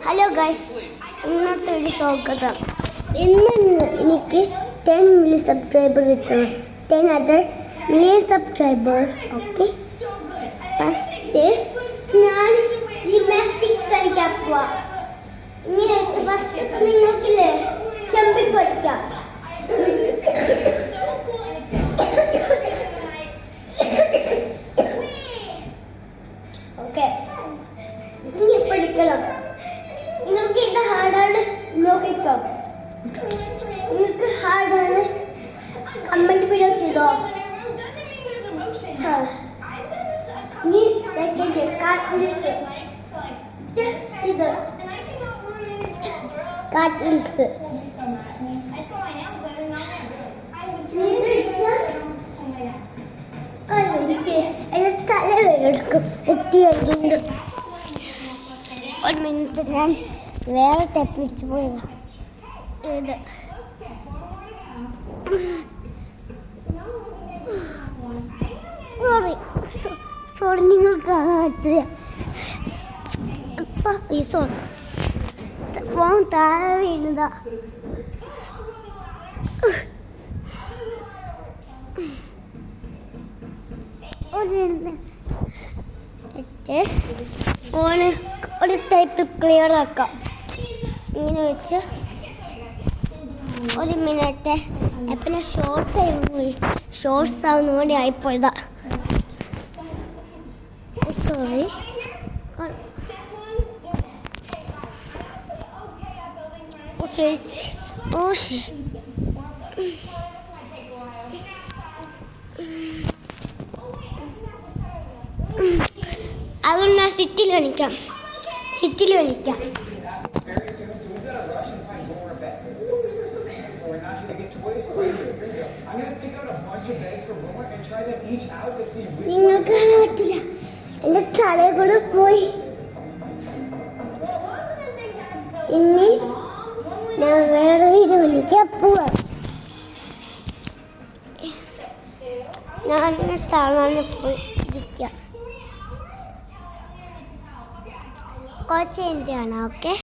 Hello guys, ഇന്നത്തെ ഒരു സ്വാഗതം. ഇന്ന് എനിക്ക് 10 മില്യൺ സബ്സ്ക്രൈബർ കിട്ടണം. 10 other million subscriber. Okay, first ഞാൻ ജിംനാസ്റ്റിക്സ് കളിക്കാൻ പോവാ. ഇങ്ങനെ ഫസ്റ്റ് നിങ്ങൾക്കില്ലേ ചെമ്പിൽ പഠിക്കാം. ഓക്കെ, ഇനി പഠിക്കണം. നിങ്ങൾക്ക് ഇത് ഹാർഡാണ് നോക്കിക്കാം. നിങ്ങൾക്ക് ഹാർഡാണ് കമന്റ് വീഡിയോ ചെയ്തോ. ഇനി സെക്കൻഡ് കാറ്റ്ലിസ്. ഇത് കാറ്റ്ലിസ് എന്റെ തല എടുക്കും. എത്തിയുണ്ട്. ഒരു മിനിറ്റ്, ഞാൻ വേറെ തെപ്പിച്ച് പോയതാ. ഇത് സോറി, നിങ്ങൾക്ക് കാണാൻ പറ്റില്ല. ഫോൺ താഴെ വീണതാ. ഒരു ടൈപ്പ് ക്ലിയർ ആക്കാം. ഇങ്ങനെ വെച്ച് ഒരു മിനിറ്റ്. പിന്നെ ഷോർട്സ് ആയി പോയി. ഷോർട്സ് ആവുന്ന വേണ്ടി ആയിപ്പോയതാ. സോറി. അതുകൊണ്ട് ഞാൻ സിറ്റിയിൽ കളിക്കാം. നിങ്ങൾക്ക് കാണാൻ പറ്റില്ല, എന്റെ തലയിൽ കൂടെ പോയി. ഇനി ഞാൻ വേറെ വീഡിയോ കളിക്കാൻ പോവാ. ഞാൻ താഴെ പോയി ഇരിക്കാം. കുറച്ച് കഴിഞ്ഞിട്ടാണ്. ഓക്കെ.